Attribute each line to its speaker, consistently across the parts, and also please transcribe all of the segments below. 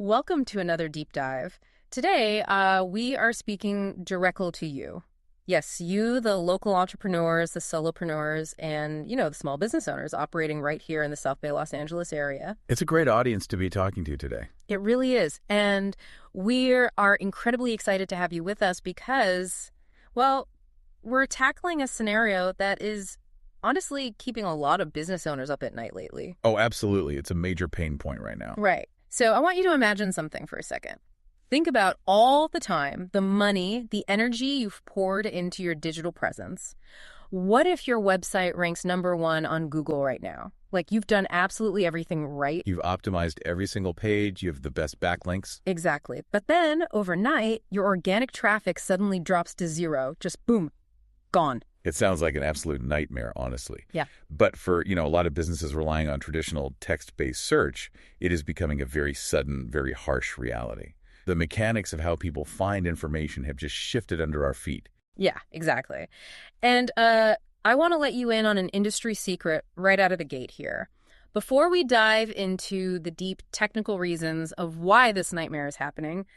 Speaker 1: Welcome to another deep dive. Today, we are speaking directly to you. Yes, you, the local entrepreneurs, the solopreneurs, and, the small business owners operating right here in the South Bay, Los Angeles area.
Speaker 2: It's a great audience to be talking to today.
Speaker 1: It really is. And we are incredibly excited to have you with us because, well, we're tackling a scenario that is honestly keeping a lot of business owners up at night lately.
Speaker 2: Oh, absolutely. It's a major pain point right now.
Speaker 1: Right. So I want you to imagine something for a second. Think about all the time, the money, the energy you've poured into your digital presence. What if your website ranks #1 on Google right now? Like you've done absolutely everything right.
Speaker 2: You've optimized every single page. You have the best backlinks.
Speaker 1: Exactly. But then overnight, your organic traffic suddenly drops to 0. Just boom, gone.
Speaker 2: It sounds like an absolute nightmare, honestly.
Speaker 1: Yeah.
Speaker 2: But for, a lot of businesses relying on traditional text-based search, it is becoming a very sudden, very harsh reality. The mechanics of how people find information have just shifted under our feet.
Speaker 1: Yeah, exactly. And I want to let you in on an industry secret right out of the gate here. Before we dive into the deep technical reasons of why this nightmare is happening,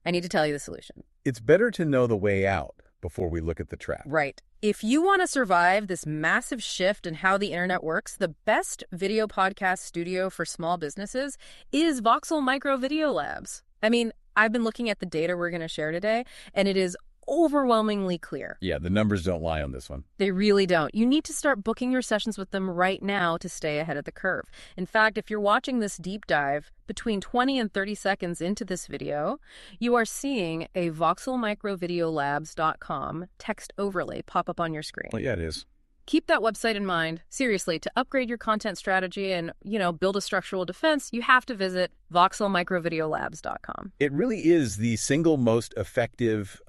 Speaker 1: I need to tell you the solution.
Speaker 2: It's better to know the way out before we look at the trap.
Speaker 1: Right. If you want to survive this massive shift in how the internet works, the best video podcast studio for small businesses is Voxel Micro Video Labs. I mean, I've been looking at the data we're going to share today, and it is overwhelmingly clear.
Speaker 2: Yeah, the numbers don't lie on this one.
Speaker 1: They really don't. You need to start booking your sessions with them right now to stay ahead of the curve. In fact, if you're watching this deep dive, between 20 and 30 seconds into this video, you are seeing a voxelmicrovideolabs.com text overlay pop up on your screen.
Speaker 2: Well, yeah, it is.
Speaker 1: Keep that website in mind. Seriously, to upgrade your content strategy and, build a structural defense, you have to visit voxelmicrovideolabs.com.
Speaker 2: It really is the single most effective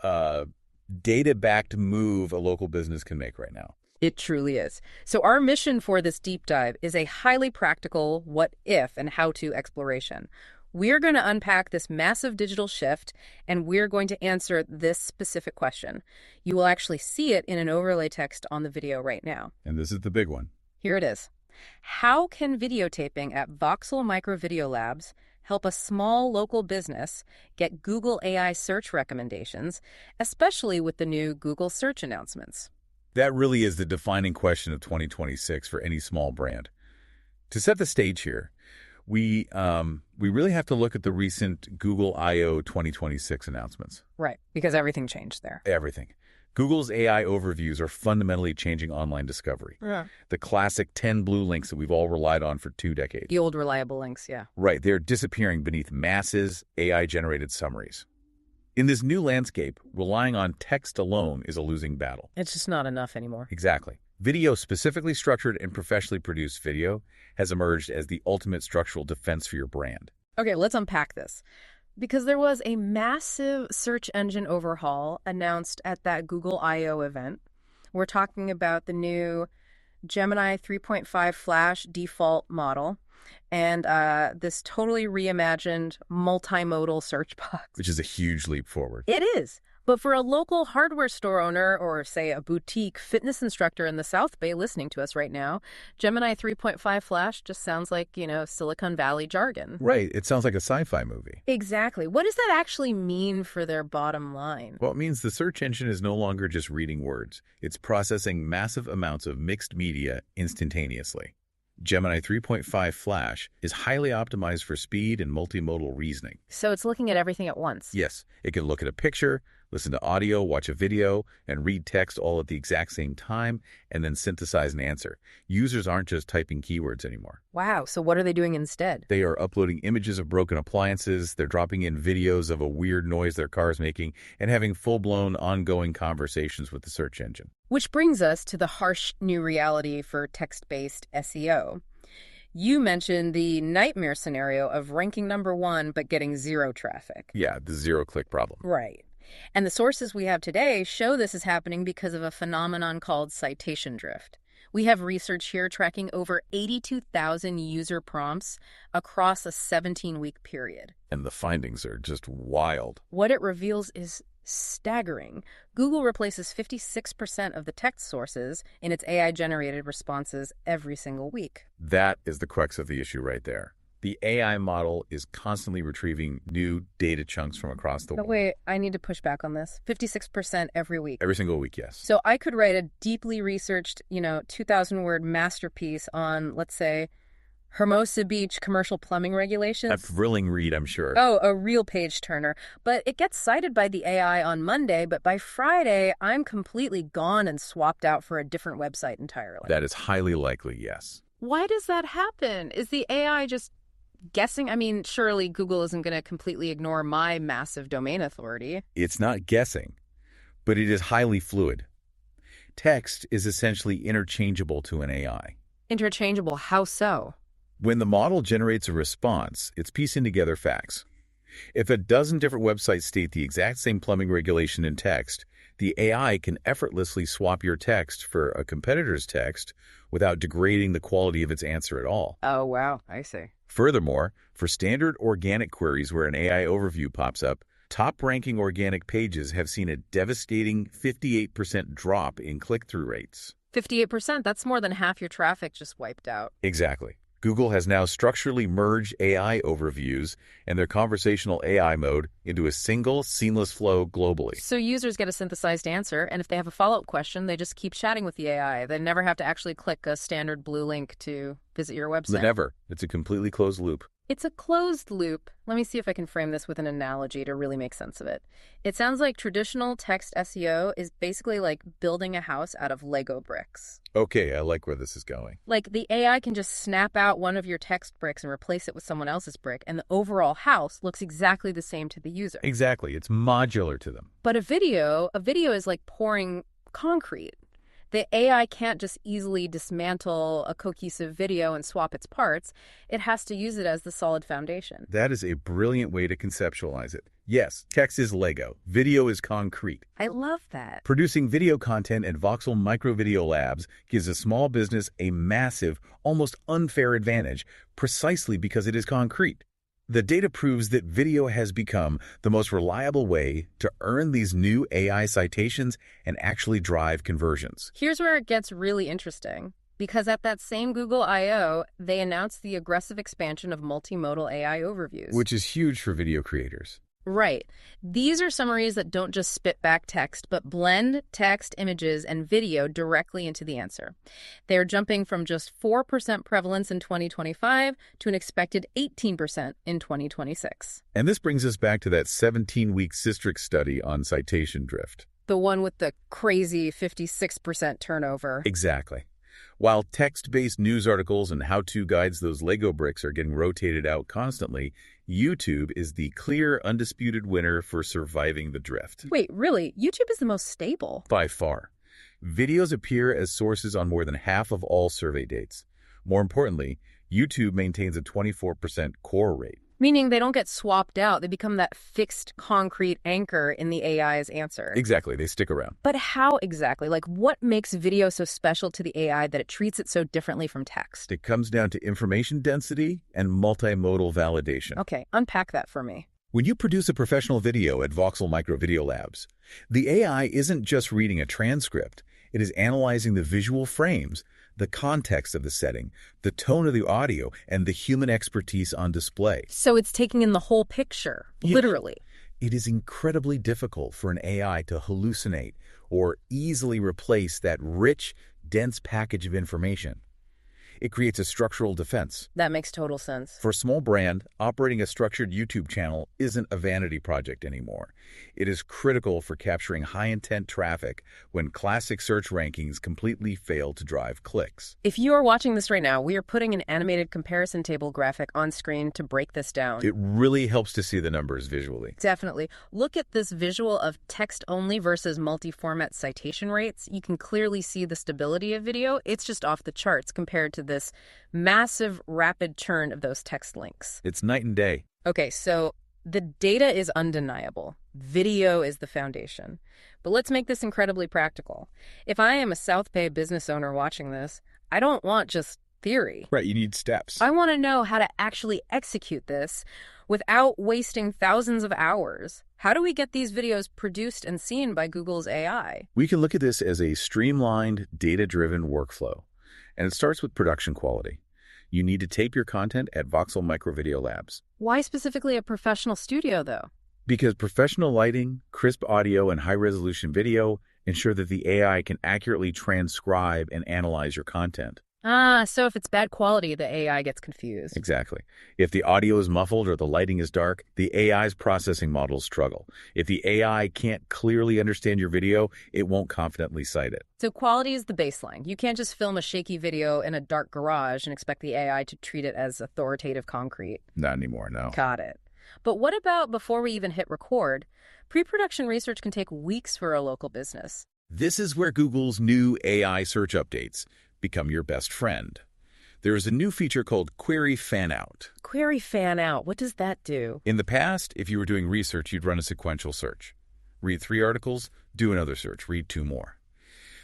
Speaker 2: data-backed move a local business can make right now.
Speaker 1: It truly is. So our mission for this deep dive is a highly practical what if and how to exploration. We're going to unpack this massive digital shift, and we're going to answer this specific question. You will actually see it in an overlay text on the video right now.
Speaker 2: And this is the big one.
Speaker 1: Here it is. How can videotaping at Voxel Micro Video Labs help a small local business get Google AI search recommendations, especially with the new Google search announcements?
Speaker 2: That really is the defining question of 2026 for any small brand. To set the stage here, we really have to look at the recent Google I/O 2026 announcements.
Speaker 1: Right, because everything changed there.
Speaker 2: Everything. Google's AI overviews are fundamentally changing online discovery.
Speaker 1: Yeah.
Speaker 2: The classic 10 blue links that we've all relied on for 2 decades.
Speaker 1: The old reliable links, yeah.
Speaker 2: Right, they're disappearing beneath masses, AI-generated summaries. In this new landscape, relying on text alone is a losing battle.
Speaker 1: It's just not enough anymore.
Speaker 2: Exactly. Video, specifically structured and professionally produced video, has emerged as the ultimate structural defense for your brand.
Speaker 1: Okay, let's unpack this. Because there was a massive search engine overhaul announced at that Google I/O event. We're talking about the new Gemini 3.5 Flash default model and this totally reimagined multi-modal search box.
Speaker 2: Which is a huge leap forward.
Speaker 1: It is. But for a local hardware store owner or, say, a boutique fitness instructor in the South Bay listening to us right now, Gemini 3.5 Flash just sounds like, Silicon Valley jargon.
Speaker 2: Right. It sounds like a sci-fi movie.
Speaker 1: Exactly. What does that actually mean for their bottom line?
Speaker 2: Well, it means the search engine is no longer just reading words. It's processing massive amounts of mixed media instantaneously. Gemini 3.5 Flash is highly optimized for speed and multimodal reasoning.
Speaker 1: So it's looking at everything at once.
Speaker 2: Yes, it can look at a picture, listen to audio, watch a video, and read text all at the exact same time, and then synthesize an answer. Users aren't just typing keywords anymore.
Speaker 1: Wow, so what are they doing instead?
Speaker 2: They are uploading images of broken appliances, they're dropping in videos of a weird noise their car is making, and having full-blown ongoing conversations with the search engine.
Speaker 1: Which brings us to the harsh new reality for text-based SEO. You mentioned the nightmare scenario of ranking #1 but getting 0 traffic.
Speaker 2: Yeah, the zero-click problem.
Speaker 1: Right. And the sources we have today show this is happening because of a phenomenon called citation drift. We have research here tracking over 82,000 user prompts across a 17-week period.
Speaker 2: And the findings are just wild.
Speaker 1: What it reveals is staggering. Google replaces 56% of the text sources in its AI-generated responses every single week.
Speaker 2: That is the crux of the issue right there. The AI model is constantly retrieving new data chunks from across the
Speaker 1: But
Speaker 2: world.
Speaker 1: wait, I need to push back on this. 56% every week.
Speaker 2: Every single week, yes.
Speaker 1: So I could write a deeply researched, 2,000-word masterpiece on, let's say, Hermosa Beach commercial plumbing regulations.
Speaker 2: A thrilling read, I'm sure.
Speaker 1: Oh, a real page turner. But it gets cited by the AI on Monday, but by Friday, I'm completely gone and swapped out for a different website entirely.
Speaker 2: That is highly likely, yes.
Speaker 1: Why does that happen? Is the AI just guessing? I mean, surely Google isn't going to completely ignore my massive domain authority.
Speaker 2: It's not guessing, but it is highly fluid. Text is essentially interchangeable to an AI.
Speaker 1: Interchangeable, how so?
Speaker 2: When the model generates a response, it's piecing together facts. If a dozen different websites state the exact same plumbing regulation in text, the AI can effortlessly swap your text for a competitor's text without degrading the quality of its answer at all.
Speaker 1: Oh, wow, I see.
Speaker 2: Furthermore, for standard organic queries where an AI overview pops up, top-ranking organic pages have seen a devastating 58% drop in click-through rates.
Speaker 1: 58%, that's more than half your traffic just wiped out.
Speaker 2: Exactly. Google has now structurally merged AI overviews and their conversational AI mode into a single, seamless flow globally.
Speaker 1: So users get a synthesized answer, and if they have a follow-up question, they just keep chatting with the AI. They never have to actually click a standard blue link to visit your website.
Speaker 2: Never. It's a completely closed loop.
Speaker 1: It's a closed loop. Let me see if I can frame this with an analogy to really make sense of it. It sounds like traditional text SEO is basically like building a house out of Lego bricks.
Speaker 2: Okay, I like where this is going.
Speaker 1: Like the AI can just snap out one of your text bricks and replace it with someone else's brick, and the overall house looks exactly the same to the user.
Speaker 2: Exactly. It's modular to them.
Speaker 1: But a video is like pouring concrete. The AI can't just easily dismantle a cohesive video and swap its parts. It has to use it as the solid foundation.
Speaker 2: That is a brilliant way to conceptualize it. Yes, text is Lego. Video is concrete.
Speaker 1: I love that.
Speaker 2: Producing video content at Voxel Micro Video Labs gives a small business a massive, almost unfair advantage, precisely because it is concrete. The data proves that video has become the most reliable way to earn these new AI citations and actually drive conversions.
Speaker 1: Here's where it gets really interesting. Because at that same Google I.O., they announced the aggressive expansion of multi-modal AI overviews.
Speaker 2: Which is huge for video creators.
Speaker 1: Right. These are summaries that don't just spit back text, but blend text, images, and video directly into the answer. They're jumping from just 4% prevalence in 2025 to an expected 18% in 2026.
Speaker 2: And this brings us back to that 17-week Systrix study on citation drift.
Speaker 1: The one with the crazy 56% turnover.
Speaker 2: Exactly. While text-based news articles and how-to guides, those Lego bricks, are getting rotated out constantly, YouTube is the clear, undisputed winner for surviving the drift.
Speaker 1: Wait, really? YouTube is the most stable?
Speaker 2: By far. Videos appear as sources on more than half of all survey dates. More importantly, YouTube maintains a 24% core rate.
Speaker 1: Meaning they don't get swapped out. They become that fixed concrete anchor in the AI's answer.
Speaker 2: Exactly. They stick around.
Speaker 1: But how exactly? Like, what makes video so special to the AI that it treats it so differently from text?
Speaker 2: It comes down to information density and multimodal validation.
Speaker 1: Okay, unpack that for me.
Speaker 2: When you produce a professional video at Voxel Micro Video Labs, the AI isn't just reading a transcript. It is analyzing the visual frames, the context of the setting, the tone of the audio, and the human expertise on display.
Speaker 1: So it's taking in the whole picture, literally.
Speaker 2: It is incredibly difficult for an AI to hallucinate or easily replace that rich, dense package of information. It creates a structural defense.
Speaker 1: That makes total sense.
Speaker 2: For a small brand, operating a structured YouTube channel isn't a vanity project anymore. It is critical for capturing high-intent traffic when classic search rankings completely fail to drive clicks.
Speaker 1: If you are watching this right now, we are putting an animated comparison table graphic on screen to break this down.
Speaker 2: It really helps to see the numbers visually.
Speaker 1: Definitely. Look at this visual of text-only versus multi-format citation rates. You can clearly see the stability of video. It's just off the charts compared to this massive rapid churn of those text links.
Speaker 2: It's night and day.
Speaker 1: Okay, so the data is undeniable. Video is the foundation. But let's make this incredibly practical. If I am a South Bay business owner watching this, I don't want just theory.
Speaker 2: Right, you need steps.
Speaker 1: I want to know how to actually execute this without wasting thousands of hours. How do we get these videos produced and seen by Google's AI?
Speaker 2: We can look at this as a streamlined, data-driven workflow. And it starts with production quality. You need to tape your content at Voxel Micro Video Labs.
Speaker 1: Why specifically a professional studio, though?
Speaker 2: Because professional lighting, crisp audio, and high-resolution video ensure that the AI can accurately transcribe and analyze your content.
Speaker 1: So if it's bad quality, the AI gets confused.
Speaker 2: Exactly. If the audio is muffled or the lighting is dark, the AI's processing models struggle. If the AI can't clearly understand your video, it won't confidently cite it.
Speaker 1: So quality is the baseline. You can't just film a shaky video in a dark garage and expect the AI to treat it as authoritative concrete.
Speaker 2: Not anymore, no.
Speaker 1: Got it. But what about before we even hit record? Pre-production research can take weeks for a local business.
Speaker 2: This is where Google's new AI search updates become your best friend. There is a new feature called Query Fanout.
Speaker 1: Query Fanout, what does that do?
Speaker 2: In the past, if you were doing research, you'd run a sequential search. Read 3 articles, do another search, read 2 more.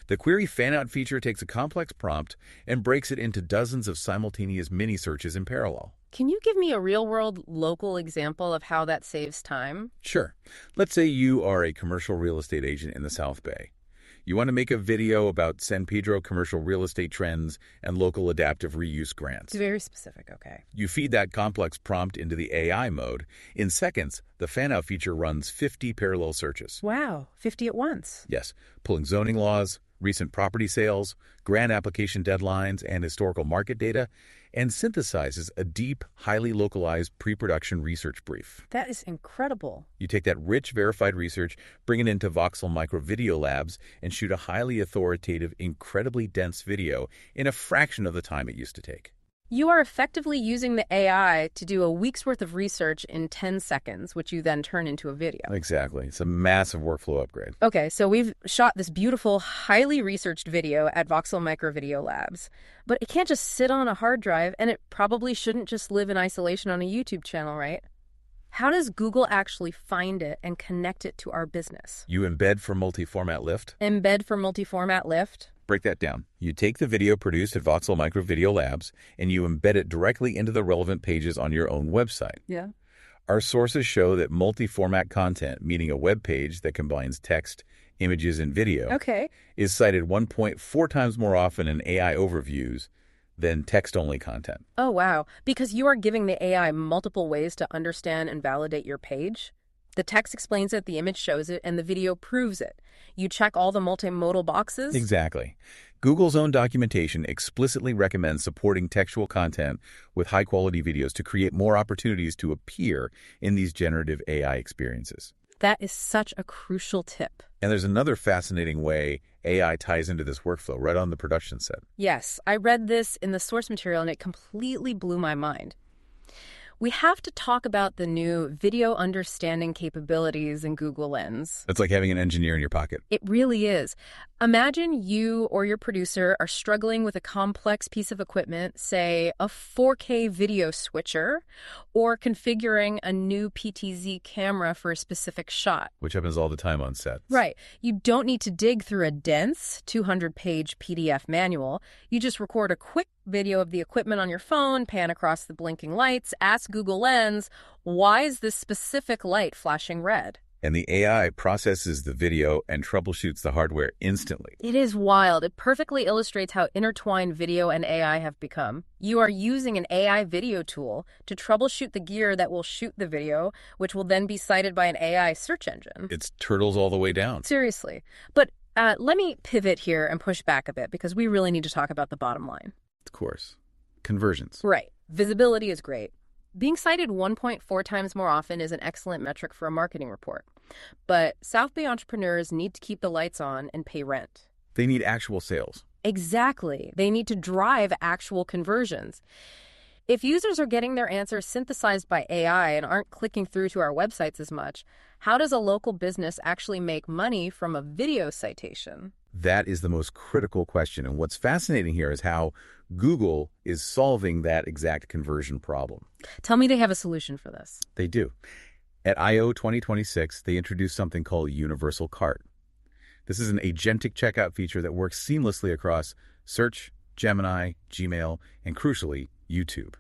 Speaker 2: The Query Fanout feature takes a complex prompt and breaks it into dozens of simultaneous mini-searches in parallel.
Speaker 1: Can you give me a real-world local example of how that saves time?
Speaker 2: Sure. Let's say you are a commercial real estate agent in the South Bay. You want to make a video about San Pedro commercial real estate trends and local adaptive reuse grants.
Speaker 1: Very specific, okay.
Speaker 2: You feed that complex prompt into the AI mode. In seconds, the Fanout feature runs 50 parallel searches.
Speaker 1: Wow, 50 at once.
Speaker 2: Yes, pulling zoning laws, recent property sales, grant application deadlines, and historical market data, and synthesizes a deep, highly localized pre-production research brief.
Speaker 1: That is incredible.
Speaker 2: You take that rich, verified research, bring it into Voxel Micro Video Labs, and shoot a highly authoritative, incredibly dense video in a fraction of the time it used to take.
Speaker 1: You are effectively using the AI to do a week's worth of research in 10 seconds, which you then turn into a video.
Speaker 2: Exactly. It's a massive workflow upgrade.
Speaker 1: Okay, so we've shot this beautiful, highly researched video at Voxel Micro Video Labs, but it can't just sit on a hard drive, and it probably shouldn't just live in isolation on a YouTube channel, right? How does Google actually find it and connect it to our business?
Speaker 2: You embed for multi-format lift.
Speaker 1: Embed for multi-format lift?
Speaker 2: Break that down. You take the video produced at Voxel Micro Video Labs and you embed it directly into the relevant pages on your own website.
Speaker 1: Yeah.
Speaker 2: Our sources show that multi-format content, meaning a web page that combines text, images, and video, is cited 1.4 times more often in AI overviews than text-only content.
Speaker 1: Oh, wow. Because you are giving the AI multiple ways to understand and validate your page. The text explains it, the image shows it, and the video proves it. You check all the multimodal boxes?
Speaker 2: Exactly. Google's own documentation explicitly recommends supporting textual content with high-quality videos to create more opportunities to appear in these generative AI experiences.
Speaker 1: That is such a crucial tip.
Speaker 2: And there's another fascinating way AI ties into this workflow right on the production set.
Speaker 1: Yes, I read this in the source material and it completely blew my mind. We have to talk about the new video understanding capabilities in Google Lens.
Speaker 2: It's like having an engineer in your pocket.
Speaker 1: It really is. Imagine you or your producer are struggling with a complex piece of equipment, say a 4K video switcher, or configuring a new PTZ camera for a specific shot.
Speaker 2: Which happens all the time on sets.
Speaker 1: Right. You don't need to dig through a dense 200-page PDF manual. You just record a quick video of the equipment on your phone, pan across the blinking lights, ask Google Lens, why is this specific light flashing red?
Speaker 2: And the AI processes the video and troubleshoots the hardware instantly.
Speaker 1: It is wild. It perfectly illustrates how intertwined video and AI have become. You are using an AI video tool to troubleshoot the gear that will shoot the video, which will then be cited by an AI search engine.
Speaker 2: It's turtles all the way down.
Speaker 1: Seriously. But let me pivot here and push back a bit because we really need to talk about the bottom line.
Speaker 2: Of course. Conversions.
Speaker 1: Right. Visibility is great. Being cited 1.4 times more often is an excellent metric for a marketing report. But South Bay entrepreneurs need to keep the lights on and pay rent.
Speaker 2: They need actual sales.
Speaker 1: Exactly. They need to drive actual conversions. If users are getting their answers synthesized by AI and aren't clicking through to our websites as much, how does a local business actually make money from a video citation?
Speaker 2: That is the most critical question. And what's fascinating here is how Google is solving that exact conversion problem.
Speaker 1: Tell me they have a solution for this.
Speaker 2: They do. At I/O 2026, they introduced something called Universal Cart. This is an agentic checkout feature that works seamlessly across Search, Gemini, Gmail, and crucially, YouTube.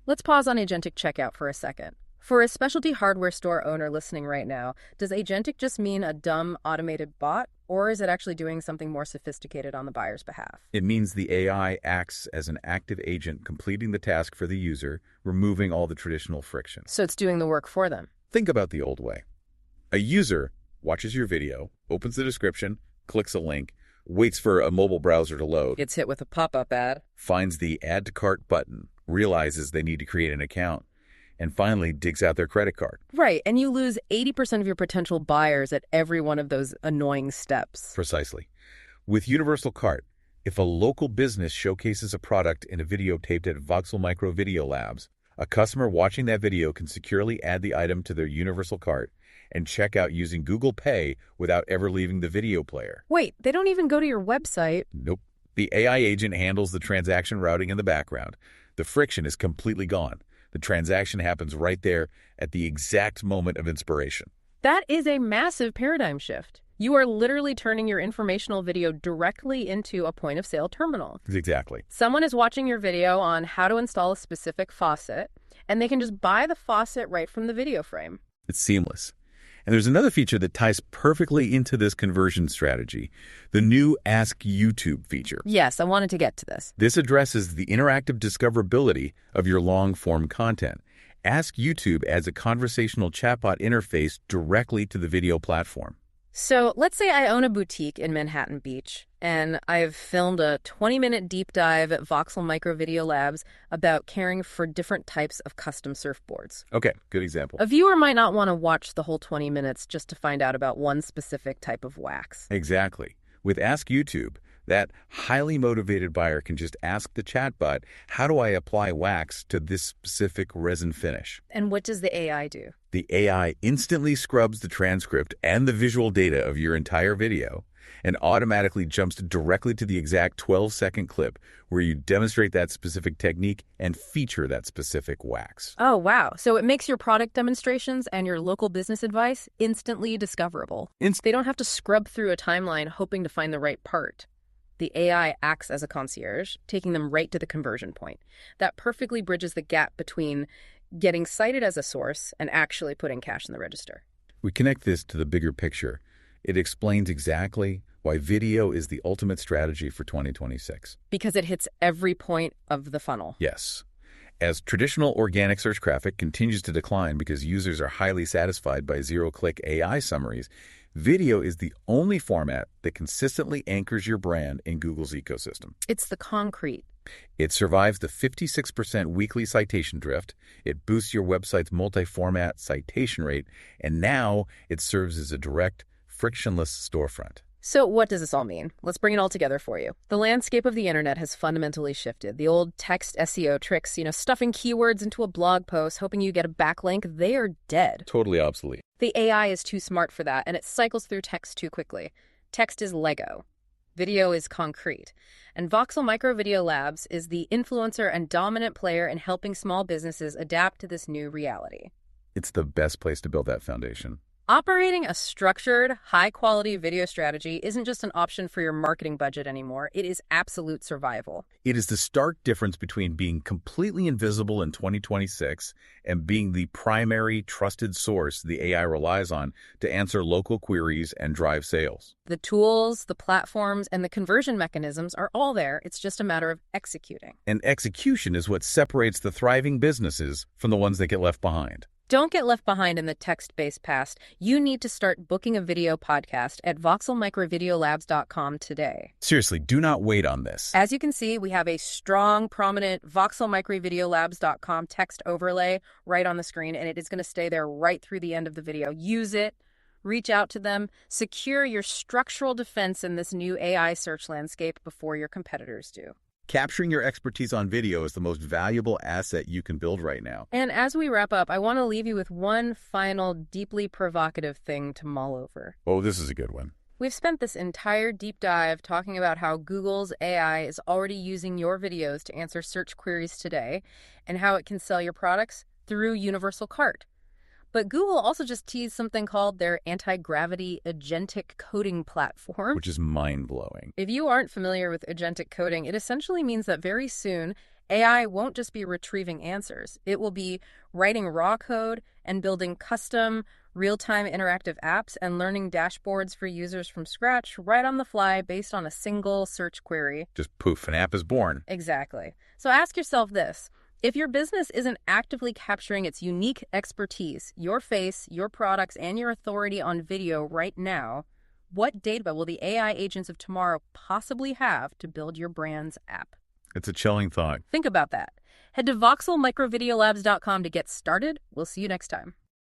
Speaker 1: Let's pause on agentic checkout for a second. For a specialty hardware store owner listening right now, does agentic just mean a dumb automated bot? Or is it actually doing something more sophisticated on the buyer's behalf?
Speaker 2: It means the AI acts as an active agent, completing the task for the user, removing all the traditional friction.
Speaker 1: So it's doing the work for them.
Speaker 2: Think about the old way. A user watches your video, opens the description, clicks a link, waits for a mobile browser to load,
Speaker 1: Gets hit with a pop-up ad.
Speaker 2: finds the Add to Cart button, realizes they need to create an account, and finally digs out their credit card.
Speaker 1: Right, and you lose 80% of your potential buyers at every one of those annoying steps.
Speaker 2: Precisely. With Universal Cart, if a local business showcases a product in a video taped at Voxel Micro Video Labs, a customer watching that video can securely add the item to their Universal Cart and check out using Google Pay without ever leaving the video player.
Speaker 1: Wait, they don't even go to your website.
Speaker 2: Nope. The AI agent handles the transaction routing in the background. The friction is completely gone. The transaction happens right there at the exact moment of inspiration.
Speaker 1: That is a massive paradigm shift. You are literally turning your informational video directly into a point-of-sale terminal.
Speaker 2: Exactly.
Speaker 1: Someone is watching your video on how to install a specific faucet, and they can just buy the faucet right from the video frame.
Speaker 2: It's seamless. And there's another feature that ties perfectly into this conversion strategy, the new Ask YouTube feature.
Speaker 1: Yes, I wanted to get to this.
Speaker 2: This addresses the interactive discoverability of your long-form content. Ask YouTube adds a conversational chatbot interface directly to the video platform.
Speaker 1: So let's say I own a boutique in Manhattan Beach, and I've filmed a 20-minute deep dive at Voxel Micro Video Labs about caring for different types of custom surfboards.
Speaker 2: Okay, good example.
Speaker 1: A viewer might not want to watch the whole 20 minutes just to find out about one specific type of wax.
Speaker 2: Exactly. With Ask YouTube, that highly motivated buyer can just ask the chatbot, how do I apply wax to this specific resin finish?
Speaker 1: And what does the AI do?
Speaker 2: The AI instantly scrubs the transcript and the visual data of your entire video and automatically jumps directly to the exact 12-second clip where you demonstrate that specific technique and feature that specific wax.
Speaker 1: Oh, wow. So it makes your product demonstrations and your local business advice instantly discoverable. They don't have to scrub through a timeline hoping to find the right part. The AI acts as a concierge, taking them right to the conversion point. That perfectly bridges the gap between getting cited as a source and actually putting cash in the register.
Speaker 2: We connect this to the bigger picture. It explains exactly why video is the ultimate strategy for 2026.
Speaker 1: Because it hits every point of the funnel.
Speaker 2: Yes. As traditional organic search traffic continues to decline because users are highly satisfied by zero-click AI summaries, video is the only format that consistently anchors your brand in Google's ecosystem.
Speaker 1: It's the concrete.
Speaker 2: It survives the 56% weekly citation drift, it boosts your website's multi-format citation rate, and now it serves as a direct, frictionless storefront.
Speaker 1: So what does this all mean? Let's bring it all together for you. The landscape of the internet has fundamentally shifted. The old text SEO tricks, stuffing keywords into a blog post, hoping you get a backlink, they are dead.
Speaker 2: Totally obsolete.
Speaker 1: The AI is too smart for that, and it cycles through text too quickly. Text is Lego. Video is concrete. And Voxel Micro Video Labs is the influencer and dominant player in helping small businesses adapt to this new reality.
Speaker 2: It's the best place to build that foundation.
Speaker 1: Operating a structured, high-quality video strategy isn't just an option for your marketing budget anymore. It is absolute survival.
Speaker 2: It is the stark difference between being completely invisible in 2026 and being the primary trusted source the AI relies on to answer local queries and drive sales.
Speaker 1: The tools, the platforms, and the conversion mechanisms are all there. It's just a matter of executing.
Speaker 2: And execution is what separates the thriving businesses from the ones that get left behind.
Speaker 1: Don't get left behind in the text-based past. You need to start booking a video podcast at voxelmicrovideolabs.com today.
Speaker 2: Seriously, do not wait on this.
Speaker 1: As you can see, we have a strong, prominent voxelmicrovideolabs.com text overlay right on the screen, and it is going to stay there right through the end of the video. Use it. Reach out to them. Secure your structural defense in this new AI search landscape before your competitors do.
Speaker 2: Capturing your expertise on video is the most valuable asset you can build right now.
Speaker 1: And as we wrap up, I want to leave you with one final, deeply provocative thing to mull over.
Speaker 2: Oh, this is a good one.
Speaker 1: We've spent this entire deep dive talking about how Google's AI is already using your videos to answer search queries today, and how it can sell your products through Universal Cart. But Google also just teased something called their anti-gravity agentic coding platform.
Speaker 2: Which is mind-blowing.
Speaker 1: If you aren't familiar with agentic coding, it essentially means that very soon, AI won't just be retrieving answers. It will be writing raw code and building custom, real-time interactive apps, and learning dashboards for users from scratch right on the fly based on a single search query.
Speaker 2: Just poof, an app is born.
Speaker 1: Exactly. So ask yourself this. If your business isn't actively capturing its unique expertise, your face, your products, and your authority on video right now, what data will the AI agents of tomorrow possibly have to build your brand's app?
Speaker 2: It's a chilling thought.
Speaker 1: Think about that. Head to voxelmicrovideolabs.com to get started. We'll see you next time.